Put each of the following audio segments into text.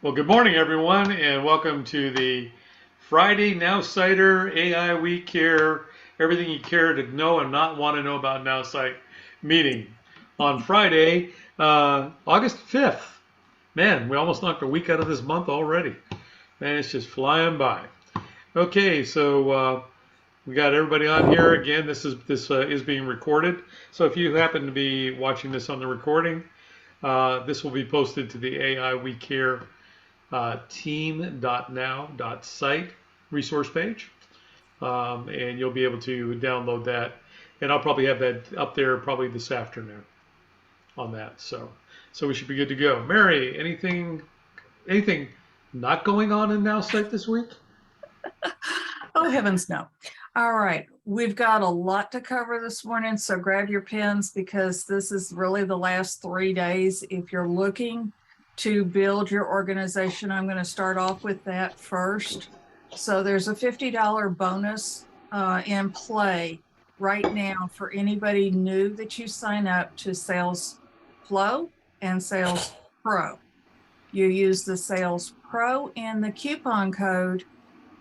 Well, good morning, everyone, and welcome to the Friday Nowsiter AI Week here. Everything you care to know and not want to know about Nowsite meeting on Friday, August 5th. Man, we almost knocked a week out of this month already. Man, it's just flying by. Okay, so we got everybody on here again. This is being recorded. So if you happen to be watching this on the recording, this will be posted to the AI Week here team.now.site resource page, and you'll be able to download that. And I'll probably have that up there probably this afternoon on that. So we should be good to go. Mary, anything not going on in NowSite this week? Oh, heavens no. All right, we've got a lot to cover this morning, so grab your pens because this is really the last 3 days. If you're looking to build your organization, I'm going to start off with that first. So there's a $50 bonus in play right now for anybody new that you sign up to Sales Flow and Sales Pro. You use the Sales Pro and the coupon code.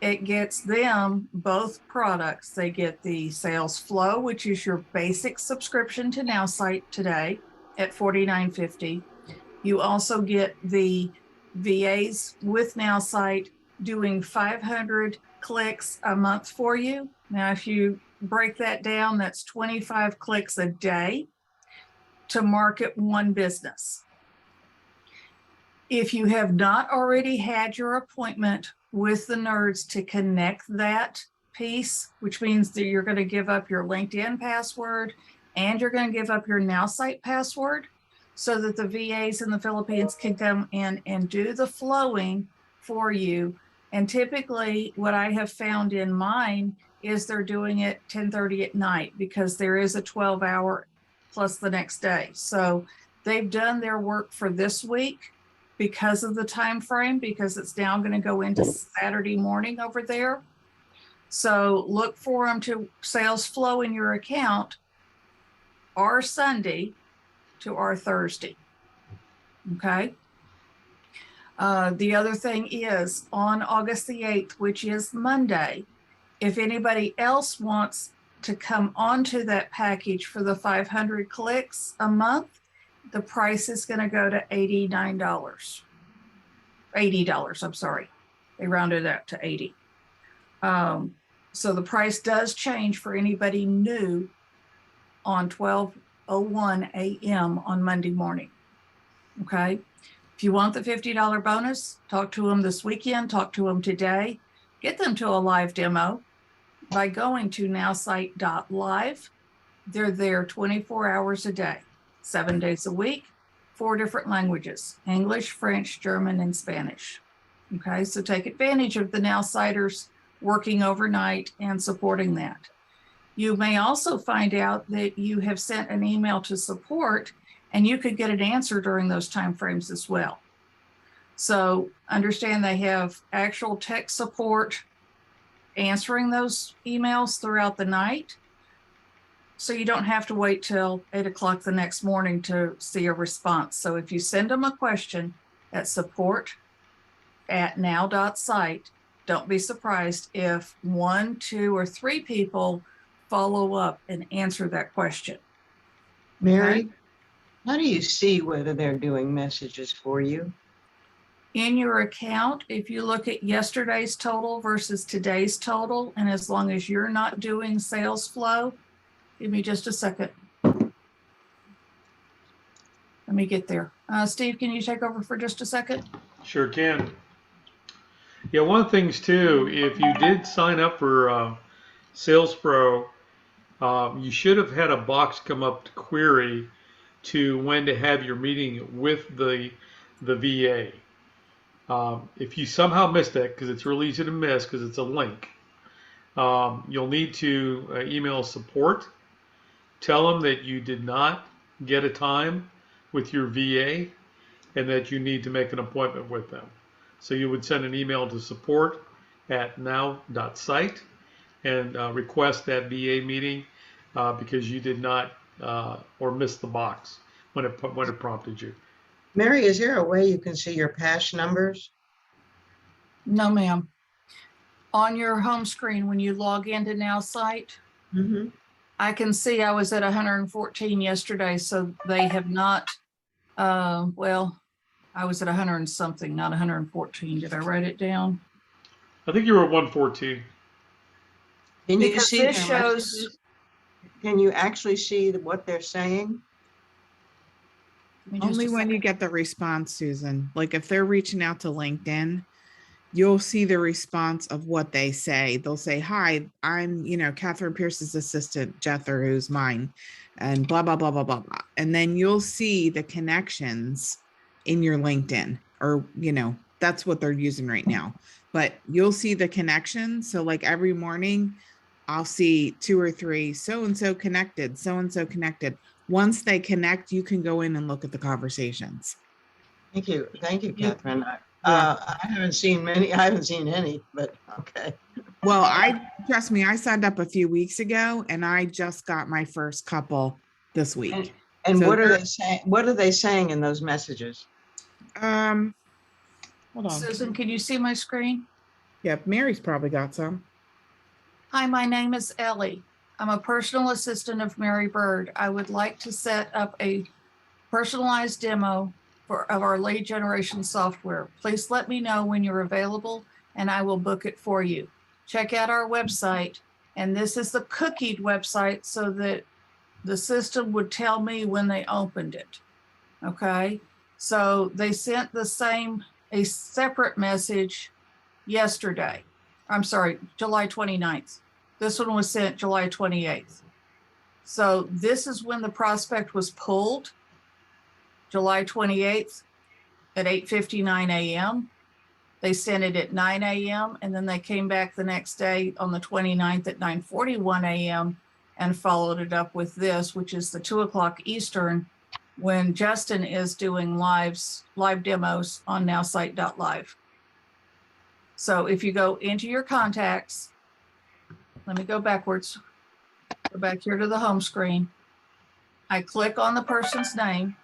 It gets them both products. They get the Sales Flow, which is your basic subscription to Nowsite today at $49.50. You also get the VAs with Nowsite doing 500 clicks a month for you. Now, if you break that down, that's 25 clicks a day to market one business. If you have not already had your appointment with the nerds to connect that piece, which means that you're going to give up your LinkedIn password and you're going to give up your Nowsite password so that the VAs in the Philippines can come in and do the flowing for you. And typically what I have found in mine is they're doing it 10:30 at night because there is a 12-hour plus the next day. So they've done their work for this week because of the time frame, because it's now going to go into Saturday morning over there. So look for them to sales flow in your account our Sunday to our Thursday. Okay. The other thing is on August the 8th, which is Monday, if anybody else wants to come onto that package for the 500 clicks a month, the price is going to go to $89. $80, I'm sorry. They rounded it up to 80. So the price does change for anybody new on 12:01 a.m. on Monday morning. Okay. If you want the $50 bonus, talk to them this weekend, talk to them today, get them to a live demo by going to nowsite.live. They're there 24 hours a day, 7 days a week, 4 different languages, English, French, German, and Spanish. Okay, so take advantage of the Nowsiters working overnight and supporting that. You may also find out that you have sent an email to support and you could get an answer during those timeframes as well. So understand they have actual tech support answering those emails throughout the night. So you don't have to wait till 8 o'clock the next morning to see a response. So if you send them a question at support@now.site, don't be surprised if 1, 2, or 3 people follow up and answer that question. Mary, Okay? how do you see whether they're doing messages for you? In your account, if you look at yesterday's total versus today's total, and as long as you're not doing sales flow, give me just a second. Let me get there. Steve, can you take over for just a second? Sure can. Yeah, one of the things too, if you did sign up for Sales Pro, you should have had a box come up to query to when to have your meeting with the VA. If you somehow missed that, because it's really easy to miss because it's a link, you'll need to email support, tell them that you did not get a time with your VA and that you need to make an appointment with them. So you would send an email to support@now.site and request that VA meeting because you did not or missed the box when it prompted you. Mary, is there a way you can see your past numbers? No, ma'am. On your home screen, when you log into Nowsite, Mm-hmm. I can see I was at 114 yesterday, so they have not, well, I was at 100 and something, not 114. Did I write it down? I think you were at 114. Can you Because see this their shows, messages? Can you actually see what they're saying? give me just Only a when you second. get the response, Susan. Like if they're reaching out to LinkedIn, you'll see the response of what they say. They'll say, hi, I'm, Catherine Pierce's assistant, Jether, who's mine, and blah, blah, blah, blah, blah, blah. And then you'll see the connections in your LinkedIn, or, that's what they're using right now. But you'll see the connections. So like every morning, I'll see 2 or 3 so-and-so connected, so-and-so connected. Once they connect, you can go in and look at the conversations. Thank you, Catherine. Yeah. I haven't seen many. I haven't seen any, but okay. Well, trust me, I signed up a few weeks ago and I just got my first couple this week. And So what are they saying? What are they saying in those messages? Hold on. Susan, can you see my screen? Yep, Mary's probably got some. Hi, my name is Ellie. I'm a personal assistant of Mary Bird. I would like to set up a personalized demo of our lead generation software. Please let me know when you're available and I will book it for you. Check out our website. And this is the cookied website so that the system would tell me when they opened it. Okay. So they sent a separate message yesterday. I'm sorry, July 29th. This one was sent July 28th. So this is when the prospect was pulled, July 28th at 8:59 a.m. They sent it at 9 a.m. and then they came back the next day on the 29th at 9:41 a.m. and followed it up with this, which is the 2 o'clock Eastern, when Justin is doing live demos on nowsite.live. So if you go into your contacts, let me go backwards, go back here to the home screen. I click on the person's name.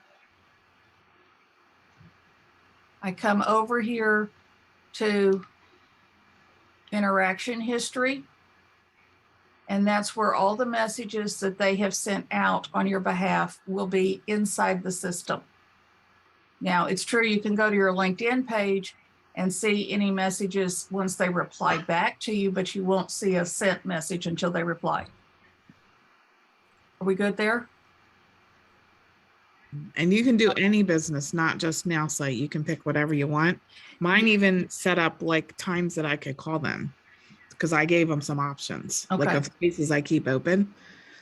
I come over here to interaction history. And that's where all the messages that they have sent out on your behalf will be inside the system. Now, it's true you can go to your LinkedIn page and see any messages once they reply back to you, but you won't see a sent message until they reply. Are we good there? And you can do any business, not just Nowsite. You can pick whatever you want. Mine even set up like times that I could call them because I gave them some options, like Okay. of spaces I keep open.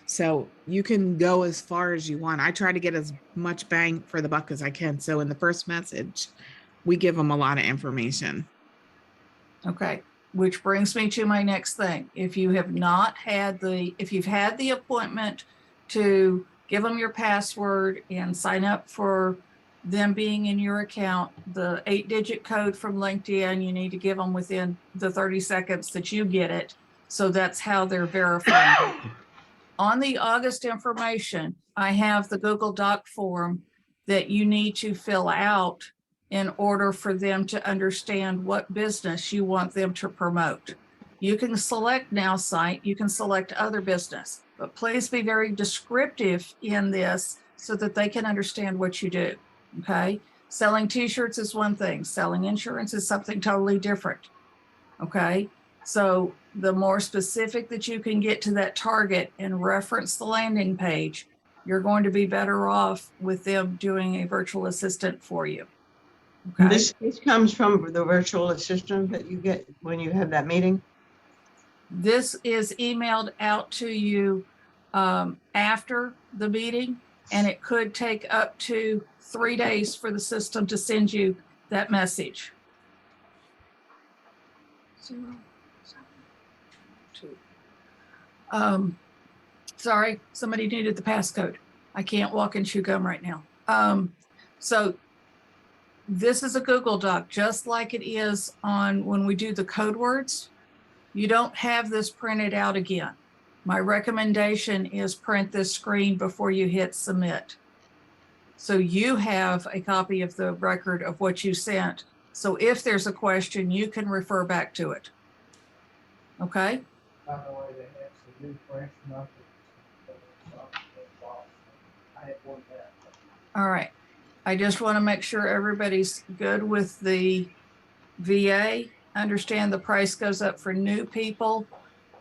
So you can go as far as you want. I try to get as much bang for the buck as I can. So in the first message, we give them a lot of information. Okay, which brings me to my next thing. If you've had the appointment to give them your password and sign up for them being in your account, the 8-digit code from LinkedIn, you need to give them within the 30 seconds that you get it. So that's how they're verifying. On the August information, I have the Google Doc form that you need to fill out in order for them to understand what business you want them to promote. You can select Nowsite, you can select other business, but please be very descriptive in this so that they can understand what you do, okay? Selling t-shirts is one thing, selling insurance is something totally different, okay? So the more specific that you can get to that target and reference the landing page, you're going to be better off with them doing a virtual assistant for you. Okay. This comes from the virtual assistant that you get when you have that meeting? This is emailed out to you after the meeting, and it could take up to 3 days for the system to send you that message. 0, 7, 2. Sorry, somebody needed the passcode. I can't walk and chew gum right now. So this is a Google Doc, just like it is on when we do the code words. You don't have this printed out again. My recommendation is print this screen before you hit submit. So you have a copy of the record of what you sent. So if there's a question, you can refer back to it. Okay? By the way, they have some new fresh numbers. I had one that. All right. I just want to make sure everybody's good with the VA. Understand the price goes up for new people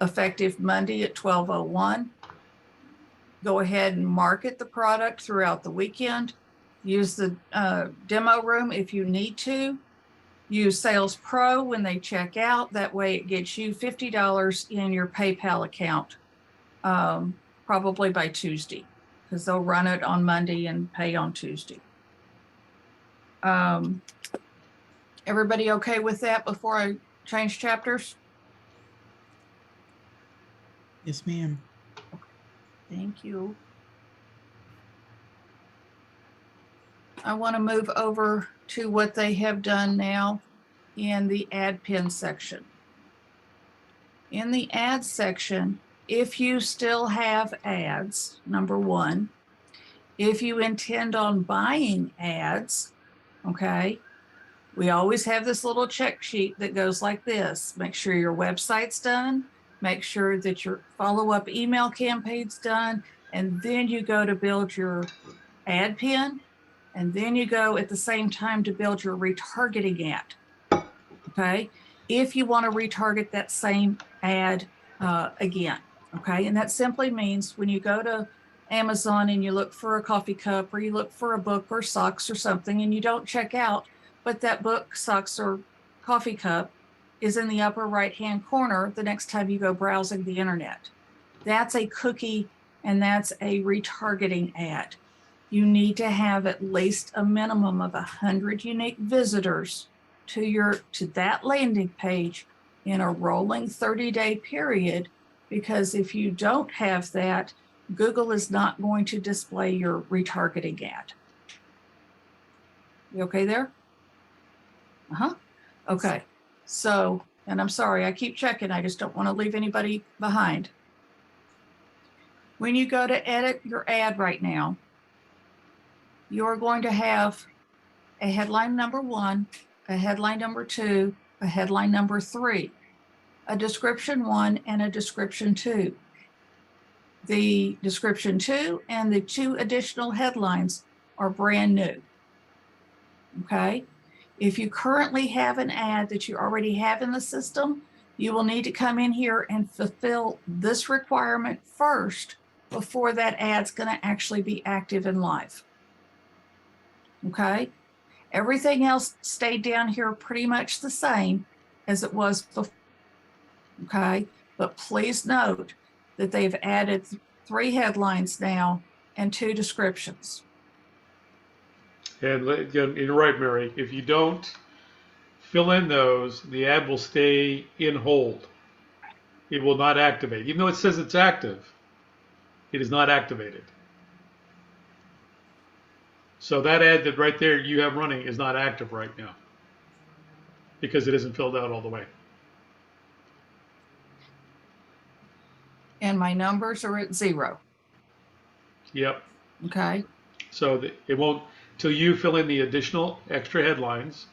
effective Monday at 12:01. Go ahead and market the product throughout the weekend. Use the demo room if you need to. Use Sales Pro when they check out. That way it gets you $50 in your PayPal account, probably by Tuesday, because they'll run it on Monday and pay on Tuesday. Everybody okay with that before I change chapters? Yes, ma'am. Thank you. I want to move over to what they have done now in the ad pin section. In the ads section, if you still have ads, number one, if you intend on buying ads, okay, we always have this little check sheet that goes like this. Make sure your website's done, make sure that your follow-up email campaign's done, and then you go to build your ad pin, and then you go at the same time to build your retargeting ad, okay? If you want to retarget that same ad again, okay? And that simply means when you go to Amazon and you look for a coffee cup or you look for a book or socks or something and you don't check out, but that book, socks, or coffee cup is in the upper right-hand corner the next time you go browsing the internet. That's a cookie and that's a retargeting ad. You need to have at least a minimum of 100 unique visitors to that landing page in a rolling 30-day period, because if you don't have that, Google is not going to display your retargeting ad. You okay there? Okay. So, and I'm sorry, I keep checking. I just don't want to leave anybody behind. When you go to edit your ad right now, you're going to have a headline number 1, a headline number 2, a headline number 3, a description 1, and a description 2. The description 2 and the 2 additional headlines are brand new. Okay? If you currently have an ad that you already have in the system, you will need to come in here and fulfill this requirement first before that ad's going to actually be active and live. Okay? Everything else stayed down here pretty much the same as it was before. Okay? But please note that they've added 3 headlines now and 2 descriptions. And you're right, Mary. If you don't fill in those, the ad will stay in hold. It will not activate. Even though it says it's active, it is not activated. So that ad that right there you have running is not active right now because it isn't filled out all the way. And my numbers are at 0. Yep. Okay? So it won't, till you fill in the additional extra headlines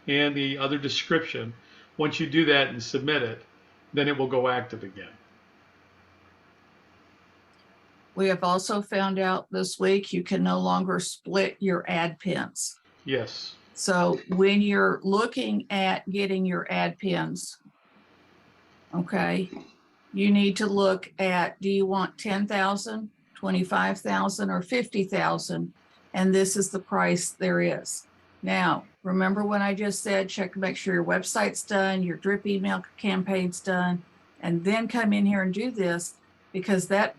and the other description. Once you do that and submit it, then it will go active again. We have also found out this week you can no longer split your ad pins. Yes. So when you're looking at getting your ad pins, okay, you need to look at, do you want 10,000, 25,000, or 50,000? And this is the price there is. Now, remember when I just said, check to make sure your website's done, your drip email campaign's done, and then come in here and do this, because that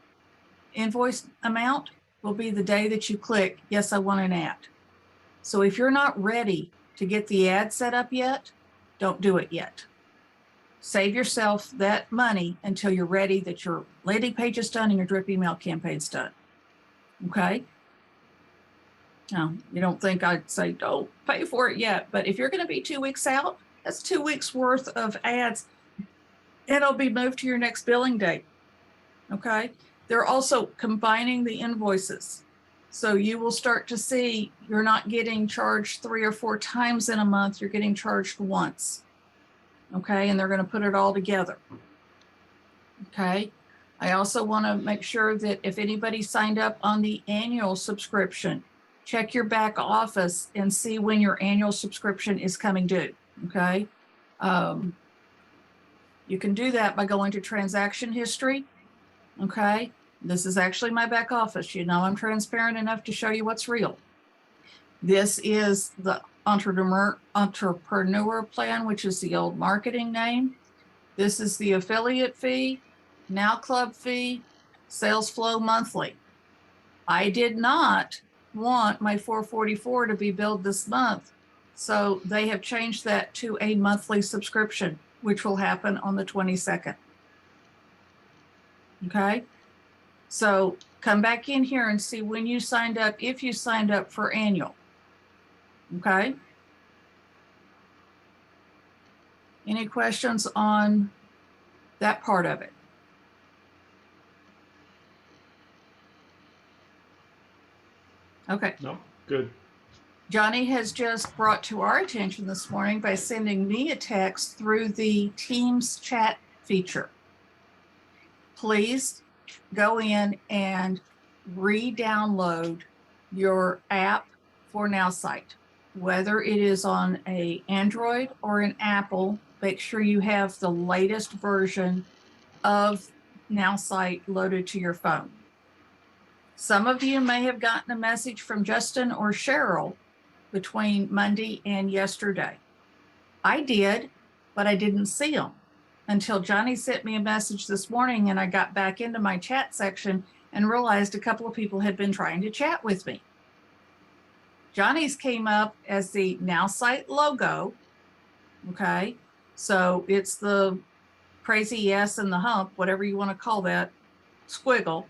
invoice amount will be the day that you click, yes, I want an ad. So if you're not ready to get the ad set up yet, don't do it yet. Save yourself that money until you're ready that your landing page is done and your drip email campaign's done. Okay? Now, you don't think I'd say don't pay for it yet, but if you're going to be 2 weeks out, that's 2 weeks worth of ads. It'll be moved to your next billing date. Okay? They're also combining the invoices. So you will start to see you're not getting charged 3 or 4 times in a month, you're getting charged once. Okay, and they're going to put it all together. Okay, I also want to make sure that if anybody signed up on the annual subscription, check your back office and see when your annual subscription is coming due. Okay, you can do that by going to transaction history. Okay, this is actually my back office. You know, I'm transparent enough to show you what's real. This is the entrepreneur plan, which is the old marketing name. This is the affiliate fee, Now Club fee, sales flow monthly. I did not want my $444 to be billed this month, so they have changed that to a monthly subscription, which will happen on the 22nd. Okay, so come back in here and see when you signed up, if you signed up for annual. Okay. Any questions on that part of it? Okay. No, good. Johnny has just brought to our attention this morning by sending me a text through the Teams chat feature. Please go in and re-download your app for Nowsite. Whether it is on an Android or an Apple, make sure you have the latest version of Nowsite loaded to your phone. Some of you may have gotten a message from Justin or Cheryl between Monday and yesterday. I did, but I didn't see them until Johnny sent me a message this morning, and I got back into my chat section and realized a couple of people had been trying to chat with me. Johnny's came up as the Nowsite logo. Okay, so it's the crazy yes and the hump, whatever you want to call that, squiggle,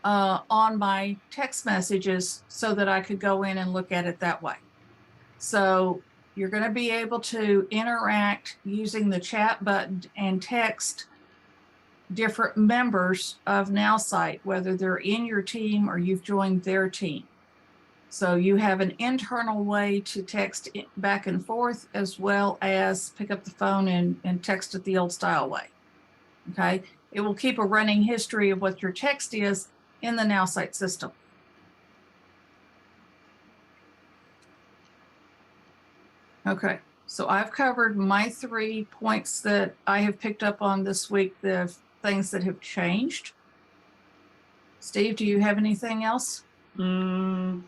on my text messages so that I could go in and look at it that way. So you're going to be able to interact using the chat button and text different members of Nowsite, whether they're in your team or you've joined their team. So you have an internal way to text back and forth, as well as pick up the phone and text it the old style way. Okay, it will keep a running history of what your text is in the Nowsite system. Okay, so I've covered my 3 points that I have picked up on this week, the things that have changed. Steve, do you have anything else? I'm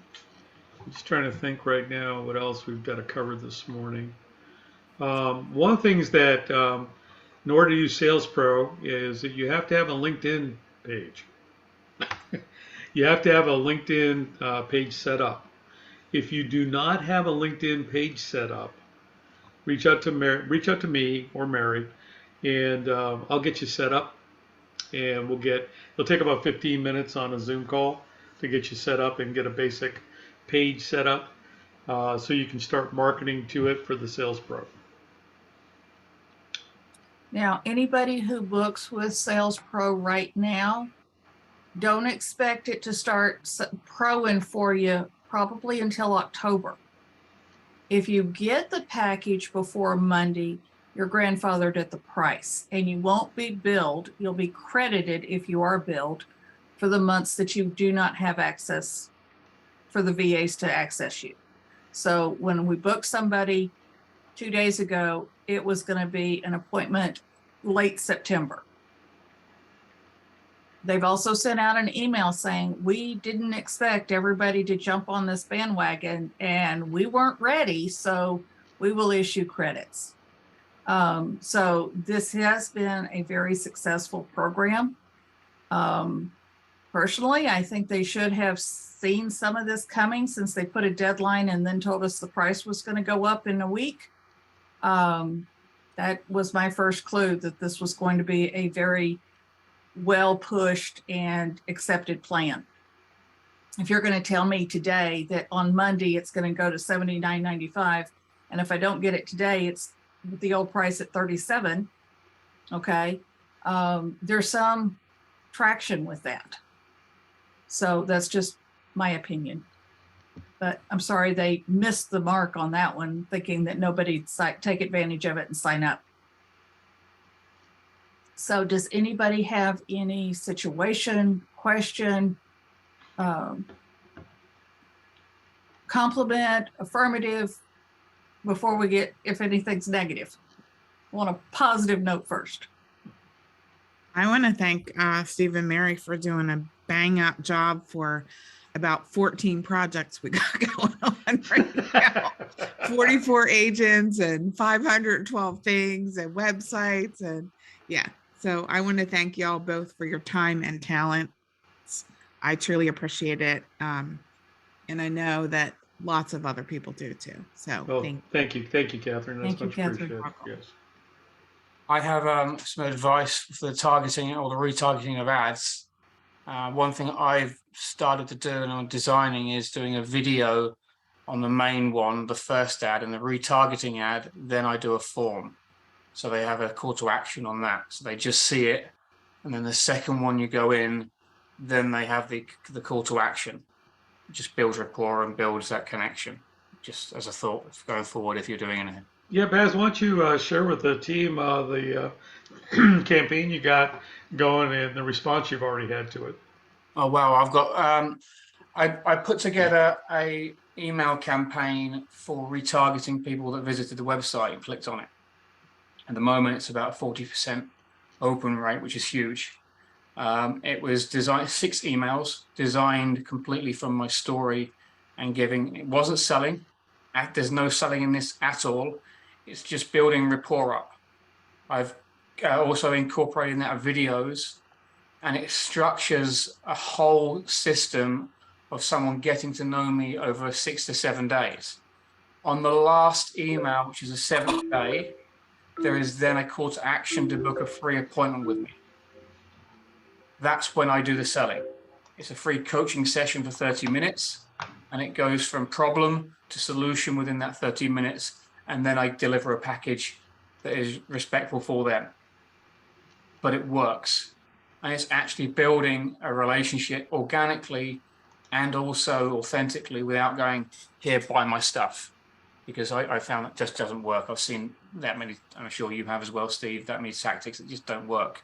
just trying to think right now what else we've got to cover this morning. One of the things that in order to use Sales Pro is that you have to have a LinkedIn page. You have to have a LinkedIn page set up. If you do not have a LinkedIn page set up, reach out to me or Mary, and I'll get you set up. And it'll take about 15 minutes on a Zoom call to get you set up and get a basic page set up, so you can start marketing to it for the Sales Pro. Now, anybody who books with Sales Pro right now, don't expect it to start proing for you probably until October. If you get the package before Monday, you're grandfathered at the price, and you won't be billed. You'll be credited, if you are billed, for the months that you do not have access for the VAs to access you. So when we booked somebody 2 days ago, it was going to be an appointment late September. They've also sent out an email saying, we didn't expect everybody to jump on this bandwagon, and we weren't ready, so we will issue credits. So this has been a very successful program. Personally, I think they should have seen some of this coming, since they put a deadline and then told us the price was going to go up in a week. That was my first clue that this was going to be a very well pushed and accepted plan. If you're going to tell me today that on Monday it's going to go to $79.95, and if I don't get it today, it's with the old price at $37, okay, there's some traction with that. So that's just my opinion. But I'm sorry they missed the mark on that one, thinking that nobody'd take advantage of it and sign up. So does anybody have any situation, question, compliment, affirmative, before we get, if anything's negative? I want a positive note first. I want to thank Steve and Mary for doing a bang up job for about 14 projects we got going on right now. 44 agents and 512 things and websites. And yeah, so I want to thank y'all both for your time and talent. I truly appreciate it. And I know that lots of other people do too. So Well, thank you, Catherine. That's Thank you, much Catherine. appreciated. Yes. I have some advice for the targeting or the retargeting of ads. One thing I've started to do and I'm designing is doing a video on the main one, the first ad, and the retargeting ad. Then I do a form. So they have a call to action on that. So they just see it. And then the second one you go in, then they have the call to action. It just builds rapport and builds that connection. Just as a thought going forward if you're doing anything. Yeah, Baz, why don't you share with the team the campaign you got going and the response you've already had to it? Oh, wow. I've got, I put together a email campaign for retargeting people that visited the website and clicked on it. At the moment, it's about 40% open rate, which is huge. It was designed, 6 emails designed completely from my story and giving, it wasn't selling. There's no selling in this at all. It's just building rapport up. I've also incorporated that videos, and it structures a whole system of someone getting to know me over 6 to 7 days. On the last email, which is the 7th day, there is then a call to action to book a free appointment with me. That's when I do the selling. It's a free coaching session for 30 minutes, and it goes from problem to solution within that 30 minutes. And then I deliver a package that is respectful for them. But it works. And it's actually building a relationship organically and also authentically without going, here, buy my stuff. Because I found that just doesn't work. I've seen that many, I'm sure you have as well, Steve, that many tactics that just don't work.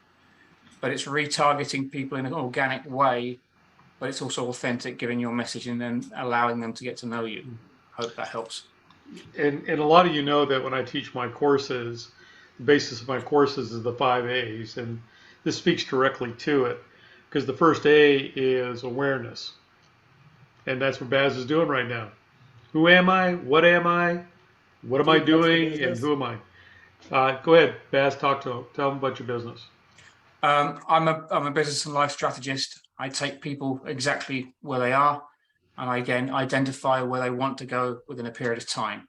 But it's retargeting people in an organic way, but it's also authentic, giving your message and then allowing them to get to know you. Hope that helps. And a lot of you know that when I teach my courses, the basis of my courses is the 5 A's, and this speaks directly to it because the first A is awareness, and that's what Baz is doing right now. Who am I? What am I? What am I doing? And who am I? Go ahead, Baz. Tell them about your business. I'm a business and life strategist. I take people exactly where they are, and I again identify where they want to go within a period of time.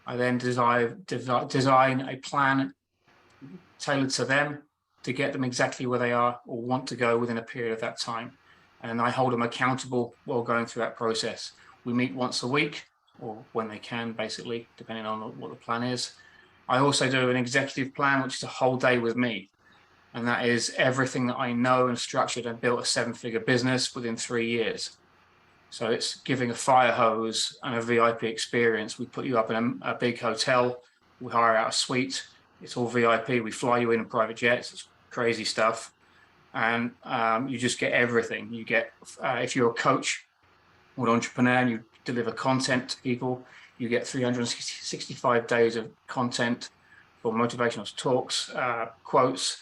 I then design a plan tailored to them to get them exactly where they are or want to go within a period of that time. And I hold them accountable while going through that process. We meet once a week or when they can, basically, depending on what the plan is. I also do an executive plan, which is a whole day with me. And that is everything that I know and structured and built a 7-figure business within 3 years. So it's giving a fire hose and a VIP experience. We put you up in a big hotel. We hire out a suite. It's all VIP. We fly you in private jets. It's crazy stuff. And you just get everything. You get, if you're a coach or an entrepreneur and you deliver content to people, you get 365 days of content for motivational talks, quotes,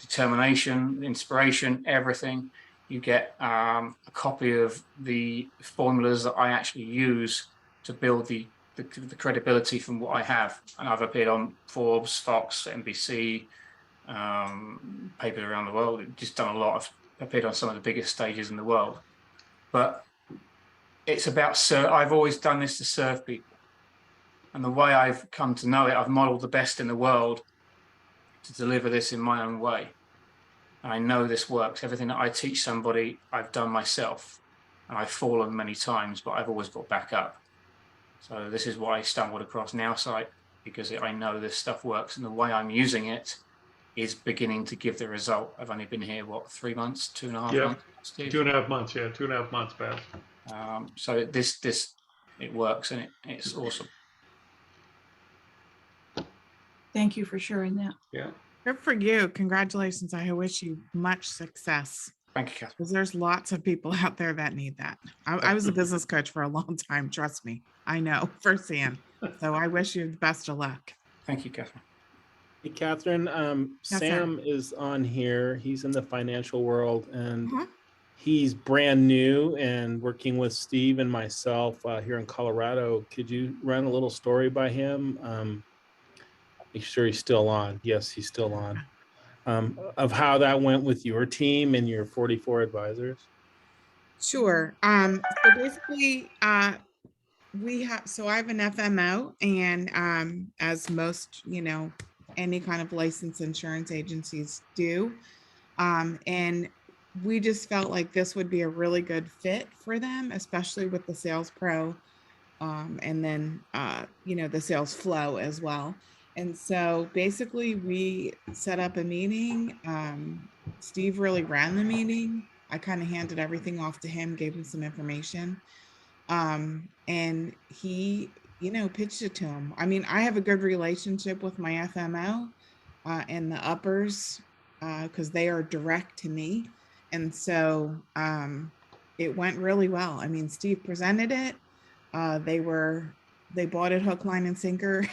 determination, inspiration, everything. You get a copy of the formulas that I actually use to build the credibility from what I have. And I've appeared on Forbes, Fox, NBC, papers around the world. I've just done a lot. I've appeared on some of the biggest stages in the world. But it's about, I've always done this to serve people. And the way I've come to know it, I've modeled the best in the world to deliver this in my own way. I know this works. Everything that I teach somebody, I've done myself. And I've fallen many times, but I've always got back up. So this is why I stumbled across Nowsite, because I know this stuff works. And the way I'm using it is beginning to give the result. I've only been here, what, 3 months, 2.5 months? Steve? 2.5 months, yeah, 2.5 months, Baz. So it works, and it's awesome. Thank you for sharing that. Yeah. Good for you. Congratulations. I wish you much success, Thank you, Catherine. because there's lots of people out there that need that. I was a business coach for a long time. Trust me. I know firsthand. So I wish you the best of luck. Thank you, Catherine. Hey, Catherine, sir. Sam is on here. He's in the financial world, and Uh-huh. he's brand new and working with Steve and myself here in Colorado. Could you run a little story by him? Make sure he's still on. Yes, he's still on. Of how that went with your team and your 44 advisors. Sure. So basically, I have an FMO, and as most, any kind of licensed insurance agencies do. And we just felt like this would be a really good fit for them, especially with the sales pro, and then the sales flow as well. And so basically we set up a meeting. Steve really ran the meeting. I kind of handed everything off to him, gave him some information. And he, pitched it to him. I mean, I have a good relationship with my FMO and the uppers, because they are direct to me. And so it went really well. I mean, Steve presented it. They bought it hook, line, and sinker,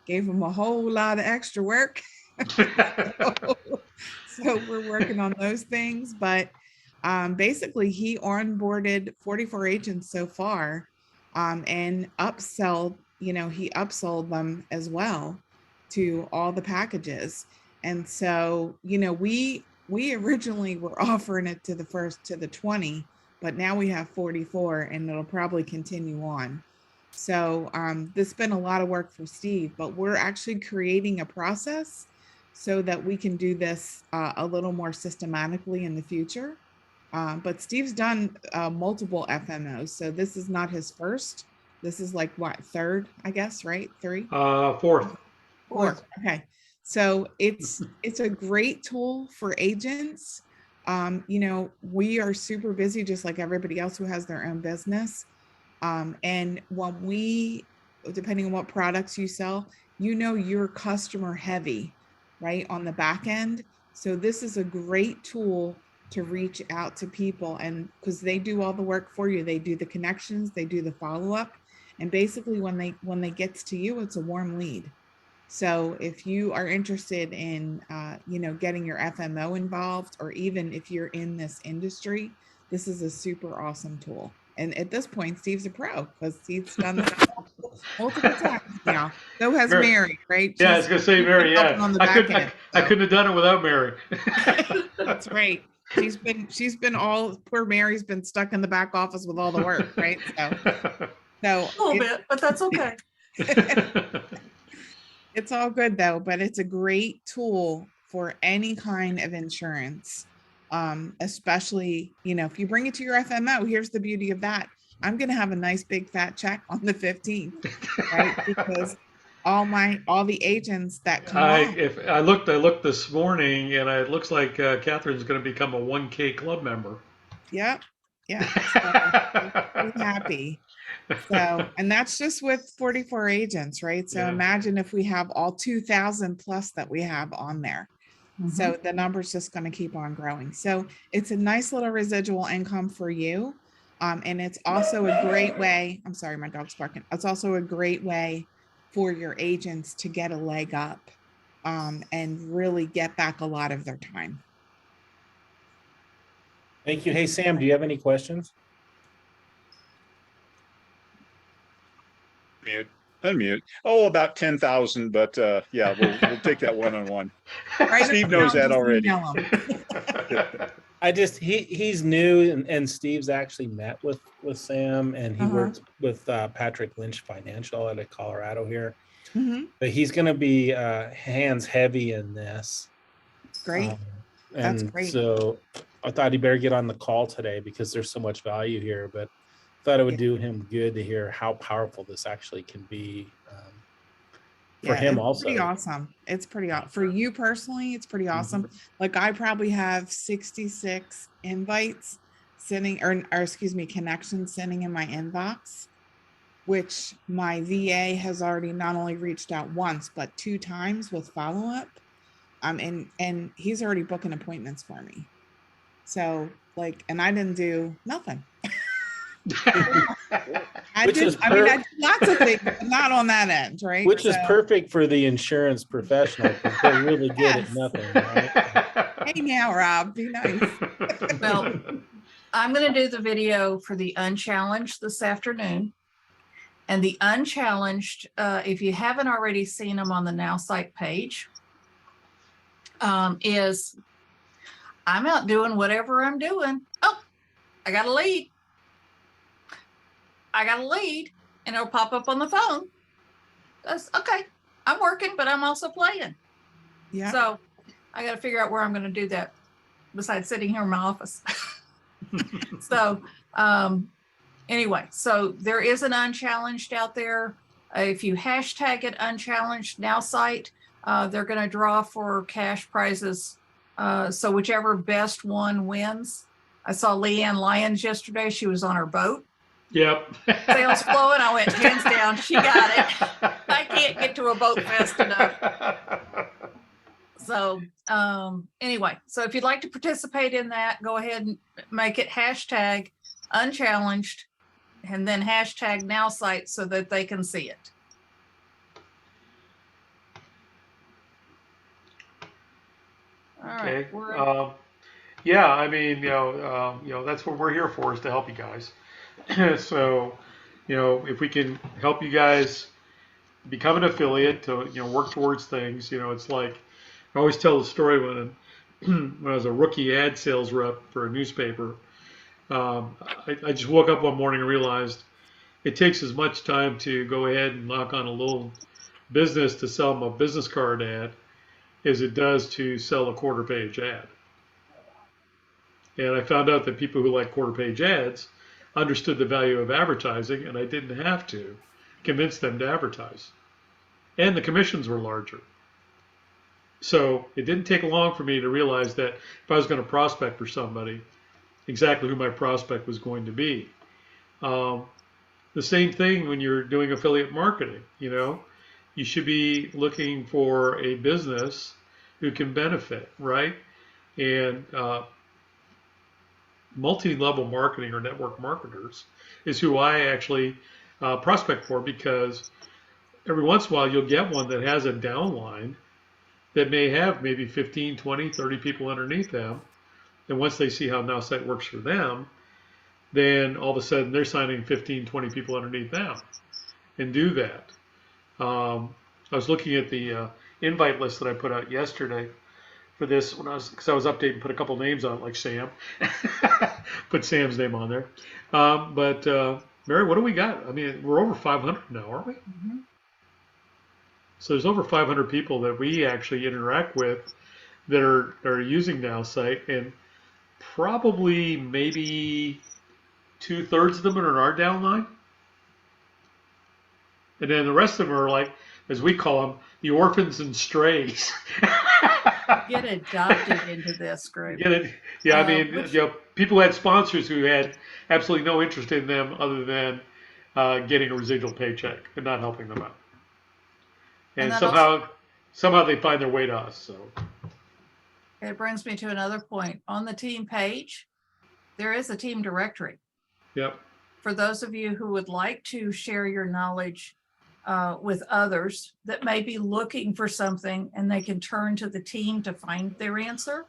gave them a whole lot of extra work. So we're working on those things. But basically, he onboarded 44 agents so far, and upsold, he upsold them as well to all the packages. And so, we originally were offering it to the 20, but now we have 44, and it'll probably continue on. So this has been a lot of work for Steve, but we're actually creating a process so that we can do this a little more systematically in the future. But Steve's done multiple FMOs, so this is not his first. This is like what, third, I guess, right? Three? Fourth. Fourth. Okay. So it's a great tool for agents. We are super busy, just like everybody else who has their own business. And when depending on what products you sell, you're customer heavy, right, on the back end. So this is a great tool to reach out to people, and because they do all the work for you, they do the connections, they do the follow-up, and basically when they gets to you, it's a warm lead. So if you are interested in getting your FMO involved, or even if you're in this industry, this is a super awesome tool. And at this point, Steve's a pro, because Steve's done this multiple times now. So has Mary, right? Yeah, I was gonna say Mary. Yeah, on the back end, I couldn't have done it without Mary. That's right. She's been all, poor Mary's been stuck in the back office with all the work, right? So A little bit, but that's okay. It's all good though, but it's a great tool for any kind of insurance. Especially, if you bring it to your FMO, here's the beauty of that. I'm going to have a nice big fat check on the 15th, right? Because all the agents that come I looked this morning, and it looks like Catherine's going to become a 1K club member. Yep. Yeah. So I'm happy. So, and that's just with 44 agents, right? So imagine if we have all 2,000 plus that we have on there. So the number's just going to keep on growing. So it's a nice little residual income for you. And it's also a great way, I'm sorry, my dog's barking. It's also a great way for your agents to get a leg up and really get back a lot of their time. Thank you. Hey, Sam, do you have any questions? Mute. Unmute. Oh, about 10,000, but yeah, we'll take that one-on-one. Right, Steve knows that already. He's new, and Steve's actually met with Sam, and he works with Patrick Lynch Financial out of Colorado here. But he's going to be hands heavy in this. Great. That's great. So I thought he better get on the call today, because there's so much value here. But thought it would do him good to hear how powerful this actually can be for him. It's also pretty awesome. It's pretty awesome for you personally. It's pretty awesome. Like I probably have 66 invites. sitting, or excuse me, connections sitting in my inbox, which my VA has already not only reached out once, but 2 times with follow-up. And he's already booking appointments for me. So like, and I didn't do nothing. I Which did, is I mean, I did lots of things, but not on that end, right? Which is So, perfect for the insurance professional because they're really good at Yes. nothing, right? hey now, Rob, be nice. Well, I'm going to do the video for the unchallenged this afternoon. And the unchallenged, if you haven't already seen them on the Nowsite page, is I'm out doing whatever I'm doing. Oh, I got a lead. I got a lead, and it'll pop up on the phone. That's okay. I'm working, but I'm also playing. Yeah. So I got to figure out where I'm going to do that besides sitting here in my office. So anyway, so there is an unchallenged out there. If you hashtag it unchallenged Nowsite, they're going to draw for cash prizes. So whichever best one wins. I saw Leanne Lyons yesterday. She was on her boat. Yep. Sales flowing. I went hands down. She got it. I can't get to a boat fast enough. So anyway, so if you'd like to participate in that, go ahead and make it hashtag unchallenged and then hashtag Nowsite so that they can see it. All right. Okay. Yeah, I mean, that's what we're here for, is to help you guys. So, if we can help you guys become an affiliate to, work towards things, it's like, I always tell the story when when I was a rookie ad sales rep for a newspaper. I just woke up one morning and realized it takes as much time to go ahead and knock on a little business to sell them a business card ad as it does to sell a quarter page ad. And I found out that people who like quarter page ads understood the value of advertising, and I didn't have to convince them to advertise. And the commissions were larger. So it didn't take long for me to realize that if I was going to prospect for somebody, exactly who my prospect was going to be. The same thing when you're doing affiliate marketing, you should be looking for a business who can benefit, right? And multi-level marketing or network marketers is who I actually prospect for, because every once in a while you'll get one that has a downline that may have maybe 15, 20, 30 people underneath them. And once they see how Nowsite works for them, then all of a sudden they're signing 15, 20 people underneath them and do that. I was looking at the invite list that I put out yesterday for this because I was updating, put a couple names on it, like Sam. Put Sam's name on there. But Mary, what do we got? I mean, we're over 500 now, aren't we? Mm-hmm. So there's over 500 people that we actually interact with that are using Nowsite, and probably maybe 2/3 of them are in our downline. And then the rest of them are like, as we call them, the orphans and strays. Get adopted into this group. Get it? Yeah, I mean, people had sponsors who had absolutely no interest in them other than getting a residual paycheck and not helping them out. And somehow they find their way to us. So it brings me to another point. On the team page, there is a team directory. Yep. For those of you who would like to share your knowledge with others that may be looking for something and they can turn to the team to find their answer.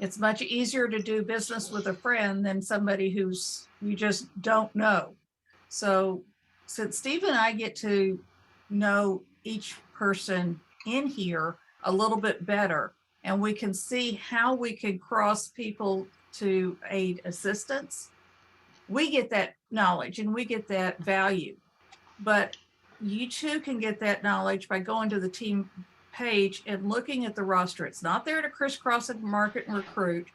It's much easier to do business with a friend than somebody who's you just don't know. So since Steve and I get to know each person in here a little bit better, and we can see how we can cross people to aid assistance, we get that knowledge and we get that value. But you too can get that knowledge by going to the team page and looking at the roster. It's not there to crisscross and market and recruit.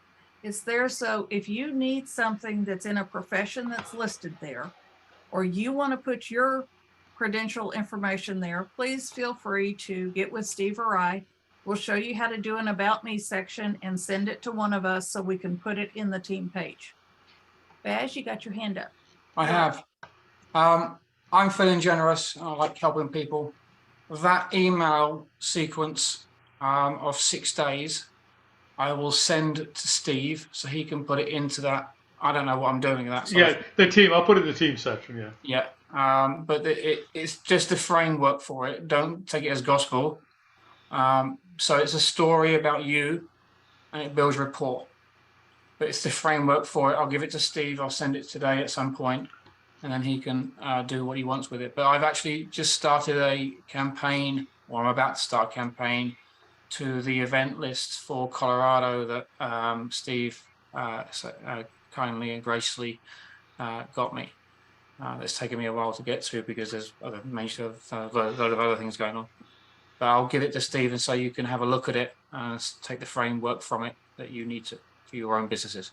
It's there so if you need something that's in a profession that's listed there, or you want to put your credential information there, please feel free to get with Steve or I. We'll show you how to do an About Me section and send it to one of us so we can put it in the team page. Baz, you got your hand up. I have. I'm feeling generous. I like helping people. That email sequence of 6 days, I will send to Steve so he can put it into that. I don't know what I'm doing in that. Yeah, the team. I'll put it in the team section. Yeah. Yeah. But it's just a framework for it. Don't take it as gospel. So it's a story about you, and it builds rapport. But it's the framework for it. I'll give it to Steve. I'll send it today at some point, and then he can do what he wants with it. But I've actually just started a campaign, or I'm about to start a campaign to the event list for Colorado that Steve kindly and graciously got me. It's taken me a while to get to because there's a load of other things going on. But I'll give it to Steve, and so you can have a look at it and take the framework from it that you need to for your own businesses.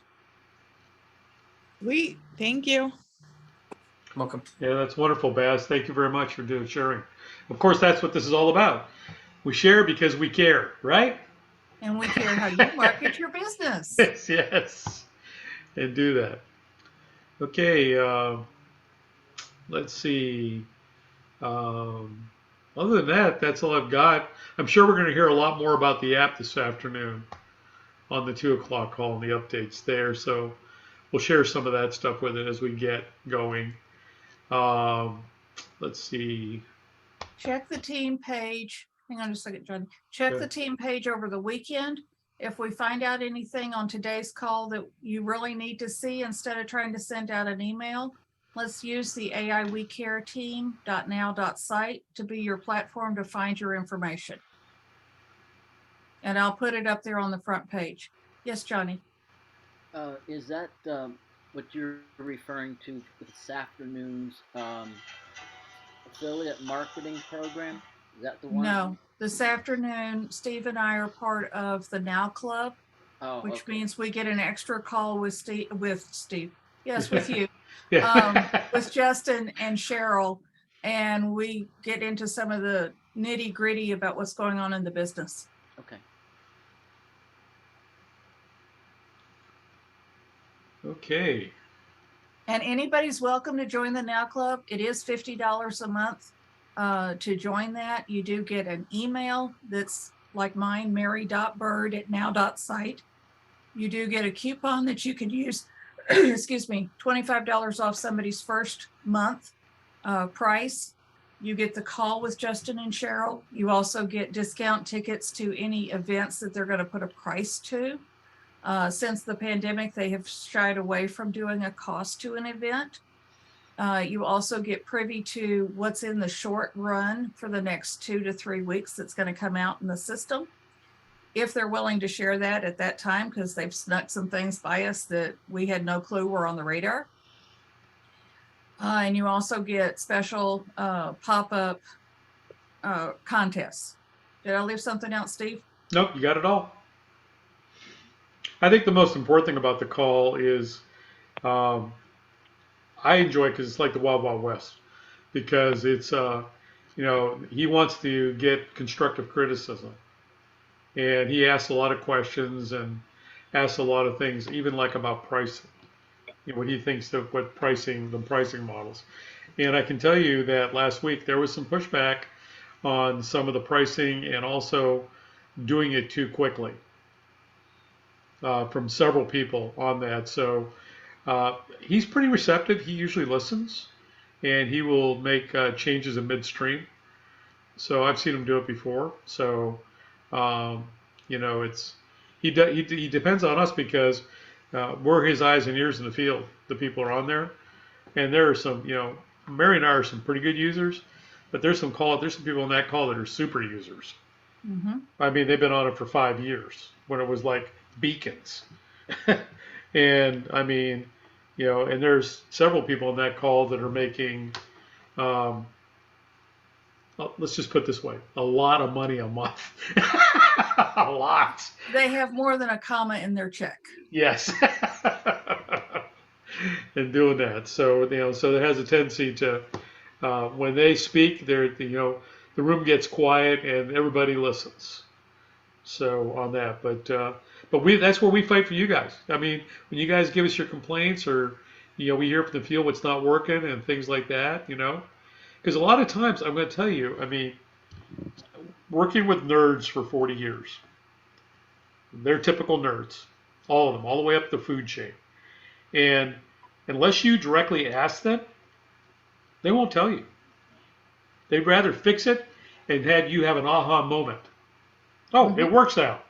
Sweet. Thank you. Welcome. Yeah, that's wonderful, Baz. Thank you very much for sharing. Of course, that's what this is all about. We share because we care, right? And we care how you market your business. Yes. And do that. Okay. Let's see. Other than that, that's all I've got. I'm sure we're going to hear a lot more about the app this afternoon on the 2 o'clock call and the updates there. So we'll share some of that stuff with it as we get going. Let's see. Check the team page. Hang on just a second, John. Check Sure. the team page over the weekend. If we find out anything on today's call that you really need to see, instead of trying to send out an email, let's use the AI We Care team.now.site to be your platform to find your information. And I'll put it up there on the front page. Yes, Johnny. Is that what you're referring to this afternoon's affiliate marketing program? Is that the one? No, this afternoon, Steve and I are part of the Now Club, which okay. means we get an extra call with Steve. Yes, with you, Yeah. with Justin and Cheryl, and we get into some of the nitty gritty about what's going on in the business. Okay. Okay. And anybody's welcome to join the Now Club. It is $50 a month to join that. You do get an email that's like mine, mary.bird@now.site. You do get a coupon that you can use, excuse me, $25 off somebody's first month price. You get the call with Justin and Cheryl. You also get discount tickets to any events that they're going to put a price to. Since the pandemic, they have shied away from doing a cost to an event. You also get privy to what's in the short run for the next 2 to 3 weeks that's going to come out in the system. If they're willing to share that at that time, because they've snuck some things by us that we had no clue were on the radar. And you also get special pop-up contests. Did I leave something out, Steve? Nope, you got it all. I think the most important thing about the call is I enjoy it because it's like the Wild Wild West, because it's he wants to get constructive criticism, and he asks a lot of questions and asks a lot of things, even like about pricing, what he thinks of the pricing models. And I can tell you that last week there was some pushback on some of the pricing and also doing it too quickly. From several people on that. So he's pretty receptive. He usually listens, and he will make changes in midstream. So I've seen him do it before. So he depends on us because we're his eyes and ears in the field. The people are on there, and there are some Mary and I are some pretty good users, but there's some people on that call that are super users. Mm-hmm. I mean, they've been on it for 5 years when it was like beacons. And I mean, and there's several people on that call that are making, let's just put it this way, a lot of money a month. A lot. They have more than a comma in their check. Yes. And doing that. So, so it has a tendency to, when they speak, the room gets quiet and everybody listens. So on that, but that's where we fight for you guys. I mean, when you guys give us your complaints or we hear from the field what's not working and things like that, because a lot of times I'm going to tell you, I mean, working with nerds for 40 years, they're typical nerds, all of them, all the way up the food chain. And unless you directly ask them, they won't tell you. They'd rather fix it and have you have an aha moment. Oh, it works now.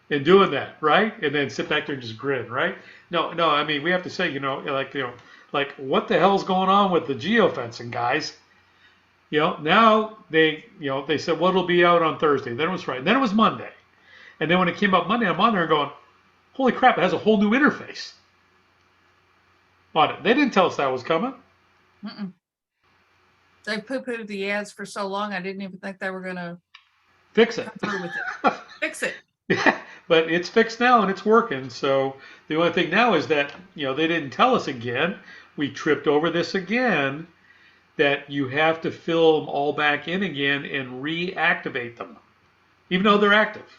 And doing that, right? And then sit back there and just grin, right? No, I mean, we have to say, like what the hell's going on with the geofencing, guys? Now they said, well, it'll be out on Thursday. Then it was Friday. Then it was Monday. And then when it came up Monday, I'm on there going, holy crap, it has a whole new interface on it. They didn't tell us that was coming. Mm-mm. They poo-pooed the ads for so long, I didn't even think they were going to Fix it. come through with it. Fix it. Yeah, but it's fixed now and it's working. So the only thing now is that, they didn't tell us again. We tripped over this again, that you have to fill them all back in again and reactivate them, even though they're active.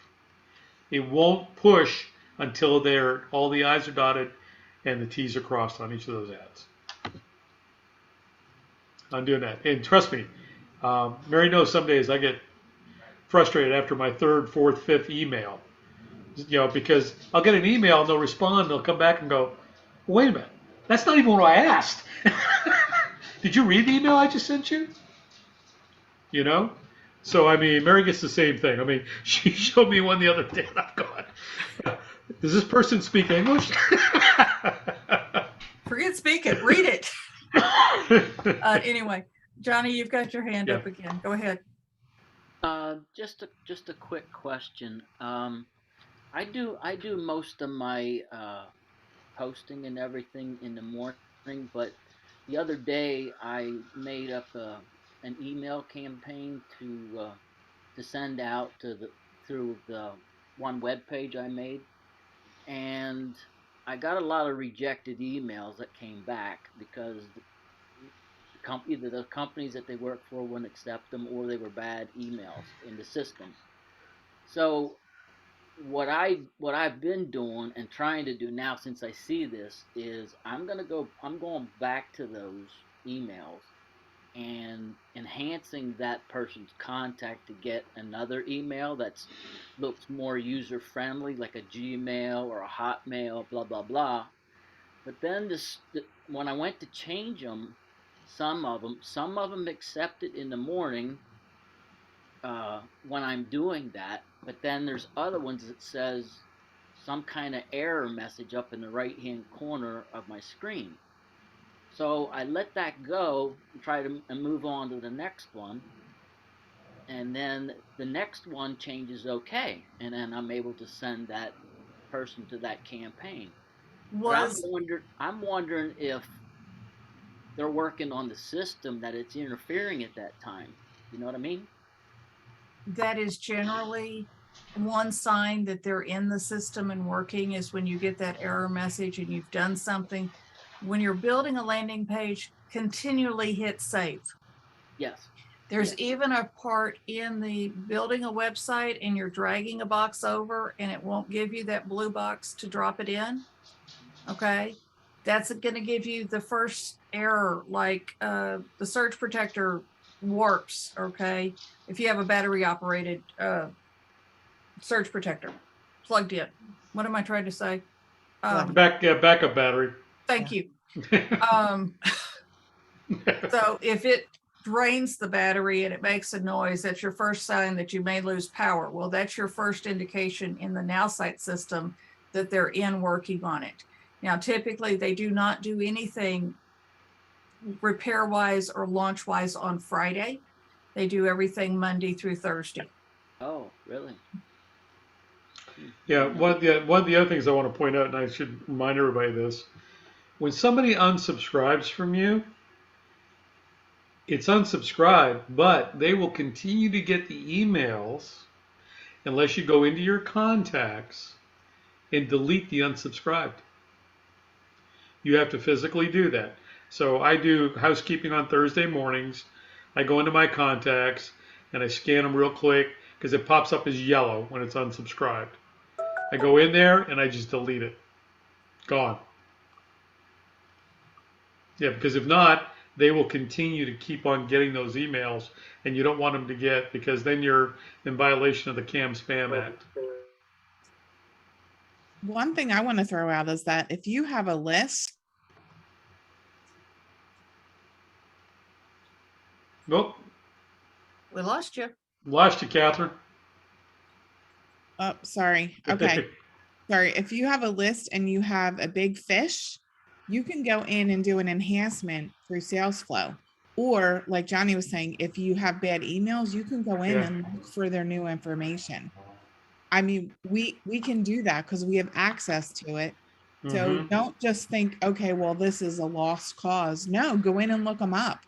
It won't push until all the I's are dotted and the T's are crossed on each of those ads. I'm doing that. And trust me, Mary knows some days I get frustrated after my third, fourth, fifth email. Because I'll get an email and they'll respond, they'll come back and go, wait a minute, that's not even what I asked. Did you read the email I just sent you? So, I mean, Mary gets the same thing. I mean, she showed me one the other day and I'm going, does this person speak English? Forget speaking, read it. Anyway, Johnny, you've got your hand up again. Go ahead. Just a quick question. I do most of my posting and everything in the morning, but the other day I made up an email campaign to send out through the one web page I made, and I got a lot of rejected emails that came back because either the companies that they work for wouldn't accept them, or they were bad emails in the system. So what I've been doing and trying to do now, since I see this, is I'm going back to those emails and enhancing that person's contact to get another email that looks more user friendly, like a Gmail or a Hotmail, blah blah blah. But then when I went to change them, some of them accept it in the morning when I'm doing that, but then there's other ones that says some kind of error message up in the right hand corner of my screen. So I let that go and try to move on to the next one, and then the next one changes okay, and then I'm able to send that person to that campaign. I'm wondering if they're working on the system that it's interfering at that time. You know what I mean? That is generally one sign that they're in the system and working, is when you get that error message and you've done something. When you're building a landing page, continually hit save. Yes. There's even a part in the building a website and you're dragging a box over and it won't give you that blue box to drop it in. Okay. That's going to give you the first error, like the surge protector warps. Okay. If you have a battery operated surge protector plugged in. What am I trying to say? Backup battery. Thank you. So if it drains the battery and it makes a noise, that's your first sign that you may lose power. Well, that's your first indication in the Nowsite system that they're working on it. Now, typically they do not do anything repair wise or launch wise on Friday. They do everything Monday through Thursday. Oh, really? Yeah, one of the other things I want to point out, and I should remind everybody of this, when somebody unsubscribes from you, it's unsubscribed, but they will continue to get the emails unless you go into your contacts and delete the unsubscribed. You have to physically do that. So I do housekeeping on Thursday mornings. I go into my contacts and I scan them real quick because it pops up as yellow when it's unsubscribed. I go in there and I just delete it. Gone. Yeah, because if not, they will continue to keep on getting those emails, and you don't want them to get, because then you're in violation of the CAM Spam Act. One thing I want to throw out is that if you have a list, Nope, We lost you. lost you, Catherine. oh, sorry. Okay. Sorry. If you have a list and you have a big fish, you can go in and do an enhancement through sales flow. Or like Johnny was saying, if you have bad emails, you can go in Yeah. and look for their new information. I mean, we can do that because we have access to it. So Mhm. don't just think, okay, well, this is a lost cause. No, go in and look them up,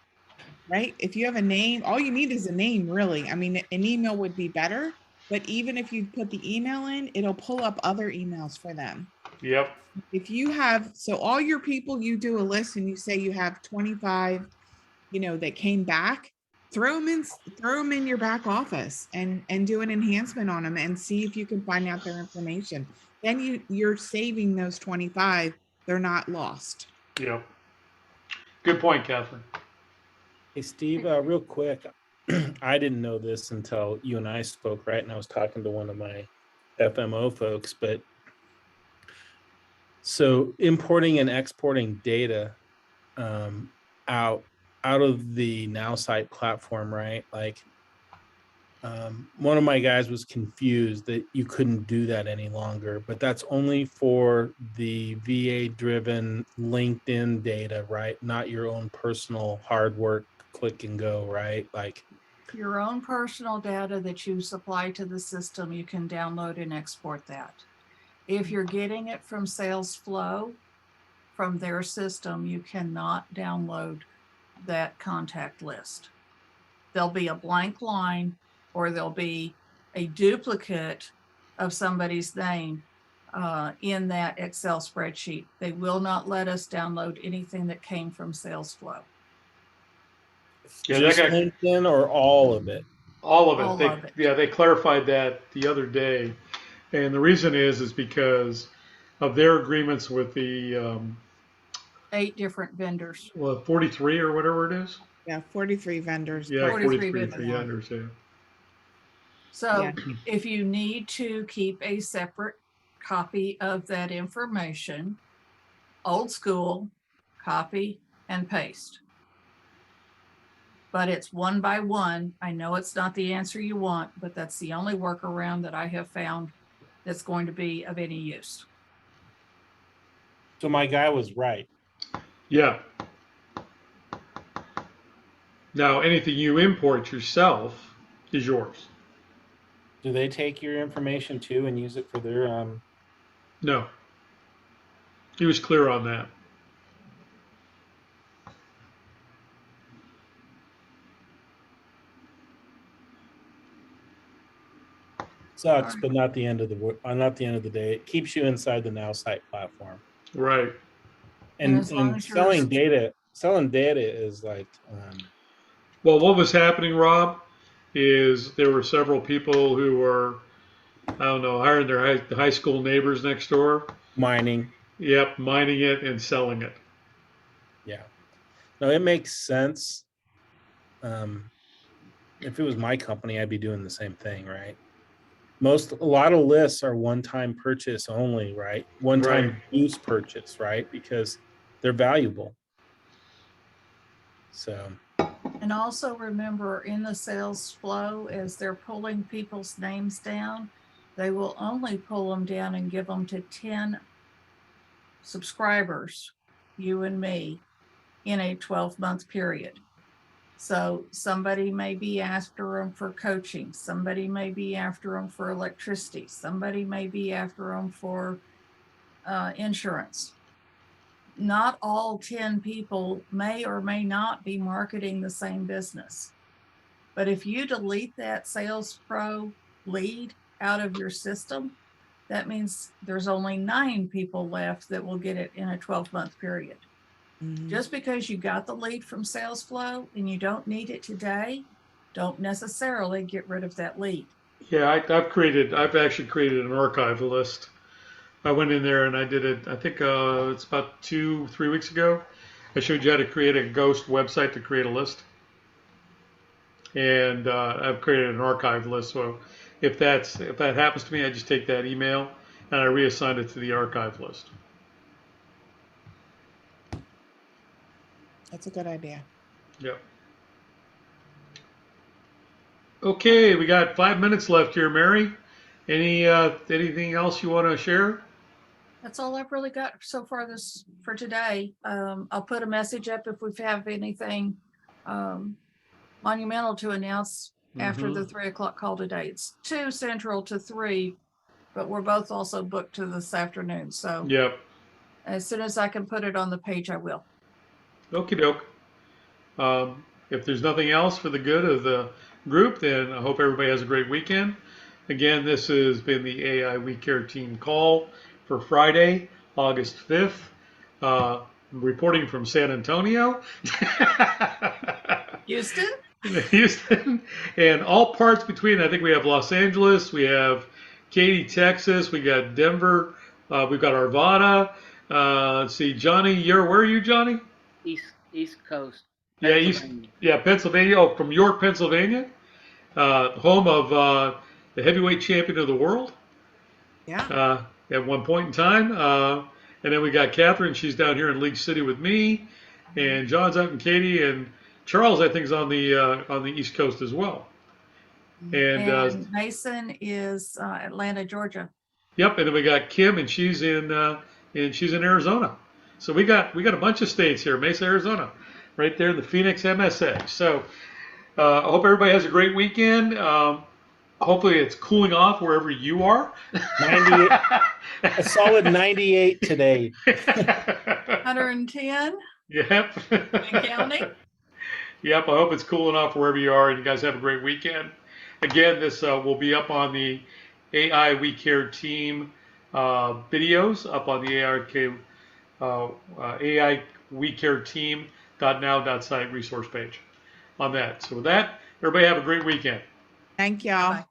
right? If you have a name, all you need is a name, really. I mean, an email would be better, but even if you put the email in, it'll pull up other emails for them. Yep. If you have, so all your people, you do a list and you say you have 25, that came back, throw them in your back office and do an enhancement on them and see if you can find out their information. Then you're saving those 25. They're not lost. Yep. Good point, Catherine. Hey, Steve, real quick, I didn't know this until you and I spoke, right? And I was talking to one of my FMO folks, but so importing and exporting data out of the Nowsite platform, right? Like one of my guys was confused that you couldn't do that any longer, but that's only for the VA-driven LinkedIn data, right? Not your own personal hard work, click and go, right? Like Your own personal data that you supply to the system, you can download and export that. If you're getting it from Sales Flow, from their system, you cannot download that contact list. There'll be a blank line or there'll be a duplicate of somebody's name in that Excel spreadsheet. They will not let us download anything that came from Sales Flow. Yeah, just that got LinkedIn or all of it? all of it. All of it. Yeah, they clarified that the other day, and the reason is because of their agreements with the 8 different vendors. 43 or whatever it is. Yeah, 43 vendors. Yeah, 43 43 vendors. vendors. Yeah. So Yeah. if you need to keep a separate copy of that information, old school, copy and paste. But it's one by one. I know it's not the answer you want, but that's the only workaround that I have found that's going to be of any use. So my guy was right. Yeah. Now, anything you import yourself is yours. Do they take your information too and use it for their No. He was clear on that. sucks, but not the end of the day. It keeps you inside the Nowsite platform. Right. And And, as long and as you're- selling data is like Well, what was happening, Rob, is there were several people who were, I don't know, hiring their high school neighbors next door. mining. Yep, mining it and selling it. Yeah. No, it makes sense. If it was my company, I'd be doing the same thing, right? A lot of lists are one-time purchase only, right? One-time use purchase, right? Because they're valuable. So And also remember, in the sales flow, as they're pulling people's names down, they will only pull them down and give them to 10 subscribers, you and me, in a 12-month period. So somebody may be after them for coaching. Somebody may be after them for electricity. Somebody may be after them for insurance. Not all 10 people may or may not be marketing the same business. But if you delete that Sales Pro lead out of your system, that means there's only 9 people left that will get it in a 12-month period. Just because you got the lead from Sales Flow and you don't need it today, don't necessarily get rid of that lead. Yeah, I've actually created an archive list. I went in there and I did it, I think it's about 2-3 weeks ago. I showed you how to create a ghost website to create a list. And I've created an archive list. So if that happens to me, I just take that email and I reassign it to the archive list. That's a good idea. Yep. Okay, we got 5 minutes left here, Mary. Anything else you want to share? That's all I've really got so far for today. I'll put a message up if we have anything monumental to announce after the 3 o'clock call today. It's 2 Central to 3, but we're both also booked to this afternoon. So Yep. as soon as I can put it on the page, I will. Okie doke. If there's nothing else for the good of the group, then I hope everybody has a great weekend. Again, this has been the AI We Care Team call for Friday, August 5th. Reporting from San Antonio. Houston? Houston, and all parts between. I think we have Los Angeles, we have Katy, Texas, we got Denver, we've got Arvada. Let's see, Johnny, where are you, Johnny? East Coast. Yeah, Pennsylvania. Oh, from York, Pennsylvania, home of the heavyweight champion of the world. Yeah. At one point in time, and then we got Catherine. She's down here in League City with me, and John's out in Katy, and Charles, I think, is on the East Coast as well. And Mason is Atlanta, Georgia. Yep, and then we got Kim, and she's in Arizona. So we got a bunch of states here, Mesa, Arizona, right there in the Phoenix MSA. So I hope everybody has a great weekend. Hopefully it's cooling off wherever you are. 98, a solid 98 today. 110 Yep. and counting. Yep, I hope it's cooling off wherever you are, and you guys have a great weekend. Again, this will be up on the AI We Care Team videos, up on the AI We Care Team.now.site resource page on that. So with that, everybody have a great weekend. Thank y'all. Bye.